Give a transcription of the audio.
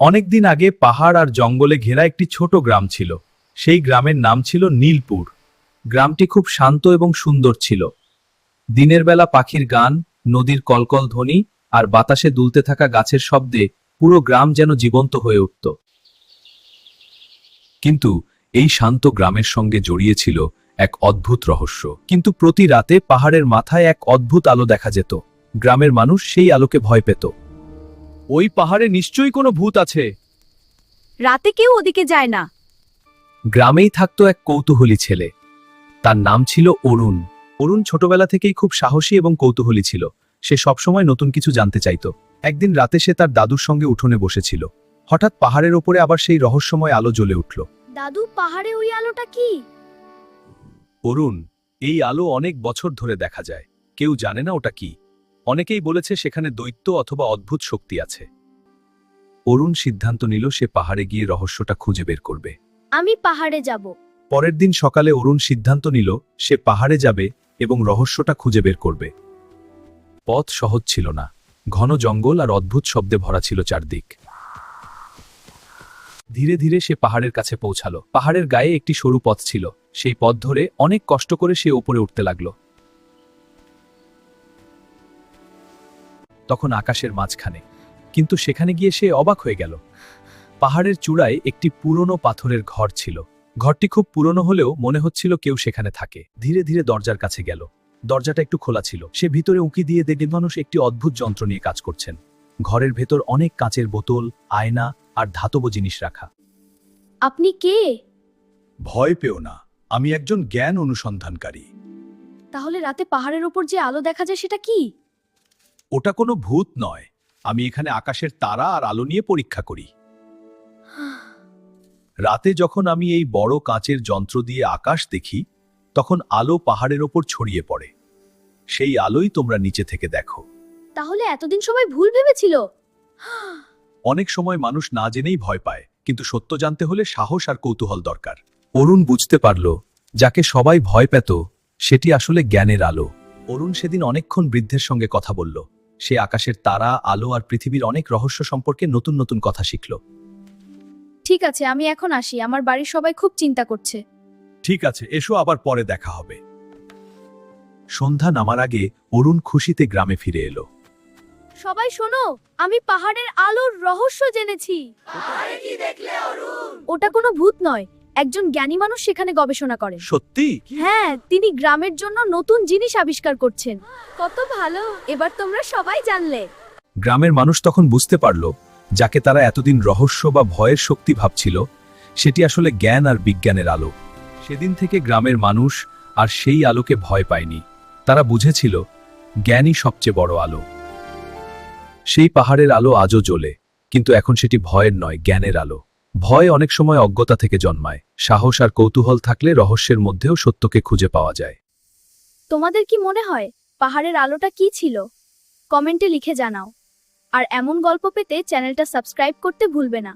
অনেকদিন আগে পাহাড় আর জঙ্গলে ঘেরা একটি ছোট গ্রাম ছিল। সেই গ্রামের নাম ছিল নীলপুর। গ্রামটি খুব শান্ত এবং সুন্দর ছিল। দিনের বেলা পাখির গান, নদীর কলকল ধ্বনি আর বাতাসে দুলতে থাকা গাছের শব্দে পুরো গ্রাম যেন জীবন্ত হয়ে উঠত। কিন্তু এই শান্ত গ্রামের সঙ্গে জড়িয়ে ছিল এক অদ্ভুত রহস্য। কিন্তু প্রতি রাতে পাহাড়ের মাথায় এক অদ্ভুত আলো দেখা যেত। গ্রামের মানুষ সেই আলোকে ভয় পেত। ওই পাহাড়ে নিশ্চয়ই কোনো ভূত আছে। রাতে কেউ ওদিকে যায় না। গ্রামেই থাকতো এক কৌতূহলী ছেলে। তার নাম ছিল অরুণ। অরুণ ছোটবেলা থেকেই খুব সাহসী এবং কৌতূহলী ছিল। সে সবসময় নতুন কিছু জানতে চাইত। একদিন রাতে সে তার দাদুর সঙ্গে উঠোনে বসেছিল। হঠাৎ পাহাড়ের ওপরে আবার সেই রহস্যময় আলো জ্বলে উঠল। দাদু, পাহাড়ে ওই আলোটা কি? অরুণ, এই আলো অনেক বছর ধরে দেখা যায়। কেউ জানে না ওটা কি। অনেকেই বলেছে সেখানে দৈত্য অথবা অদ্ভুত শক্তি আছে। অরুণ সিদ্ধান্ত নিল সে পাহাড়ে গিয়ে রহস্যটা খুঁজে বের করবে। আমি পাহাড়ে যাব। পরের দিন সকালে অরুণ সিদ্ধান্ত নিল সে পাহাড়ে যাবে এবং রহস্যটা খুঁজে বের করবে। পথ সহজ ছিল না। ঘন জঙ্গল আর অদ্ভুত শব্দে ভরা ছিল চারদিক। ধীরে ধীরে সে পাহাড়ের কাছে পৌঁছালো। পাহাড়ের গায়ে একটি সরু পথ ছিল। সেই পথ ধরে অনেক কষ্ট করে সে উপরে উঠতে লাগলো। তখন আকাশের মাঝখানে, কিন্তু সেখানে গিয়ে সে অবাক হয়ে গেল। পাহাড়ের চূড়ায় একটি পুরনো পাথরের ঘর ছিল। ঘরটি খুব পুরনো হলেও মনে হচ্ছিল কেউ সেখানে থাকে। ধীরে ধীরে দরজার কাছে গেল। দরজাটা একটু খোলা ছিল। সে ভিতরে উঁকি দিয়ে দেখল মানুষ একটি অদ্ভুত যন্ত্র নিয়ে কাজ করছেন। ঘরের ভেতর অনেক কাঁচের বোতল, আয়না আর ধাতব জিনিস রাখা। আপনি কে? ভয় পেও না, আমি একজন জ্ঞান অনুসন্ধানকারী। তাহলে রাতে পাহাড়ের ওপর যে আলো দেখা যায় সেটা কি? ওটা কোনো ভূত নয়। আমি এখানে আকাশের তারা আর আলো নিয়ে পরীক্ষা করি। রাতে যখন আমি এই বড় কাঁচের যন্ত্র দিয়ে আকাশ দেখি, তখন আলো পাহাড়ের ওপর ছড়িয়ে পড়ে। সেই আলোই তোমরা নিচে থেকে দেখো। তাহলে এতদিন সবাই ভুল ভেবেছিল। অনেক সময় মানুষ না জেনেই ভয় পায়, কিন্তু সত্য জানতে হলে সাহস আর কৌতূহল দরকার। অরুণ বুঝতে পারল, যাকে সবাই ভয় পেত সেটি আসলে জ্ঞানের আলো। অরুণ সেদিন অনেকক্ষণ বৃদ্ধের সঙ্গে কথা বলল। সে আকাশের তারা, আলো আর পৃথিবীর অনেক রহস্য সম্পর্কে নতুন নতুন কথা শিখল। ঠিক আছে, আমি এখন আসি। আমার বাড়ির সবাই খুব চিন্তা করছে। ঠিক আছে, এসো, আবার পরে দেখা হবে। সন্ধ্যা নামার আগে অরুণ খুশিতে গ্রামে ফিরে এলো। সবাই শোনো, আমি পাহাড়ের আলোর রহস্য জেনেছি। ওটা কোনো ভূত নয়, একজন জ্ঞানী মানুষ সেখানে গবেষণা করেন। সত্যি? হ্যাঁ, তিনি গ্রামের জন্য নতুন জিনিস আবিষ্কার করছেন। কত ভালো, এবার তোমরা সবাই জানলে। গ্রামের মানুষ তখন বুঝতে পারল, যাকে তারা এতদিন রহস্য বা ভয়ের শক্তি ভাবছিল সেটি আসলে জ্ঞান আর বিজ্ঞানের আলো। সেদিন থেকে গ্রামের মানুষ আর সেই আলোকে ভয় পায়নি। তারা বুঝেছিল জ্ঞানই সবচেয়ে বড় আলো। সেই পাহাড়ের আলো আজও জ্বলে, কিন্তু এখন সেটি ভয়ের নয়, জ্ঞানের আলো। ভয় অনেক সময় অজ্ঞতা থেকে জন্মায়। সাহস আর কৌতূহল থাকলে রহস্যের মধ্যেও সত্যকে খুঁজে পাওয়া যায়। তোমাদের কি মনে হয় পাহাড়ের আলোটা কি ছিল? কমেন্টে লিখে জানাও। আর এমন গল্প পেতে চ্যানেলটা সাবস্ক্রাইব করতে ভুলবে না।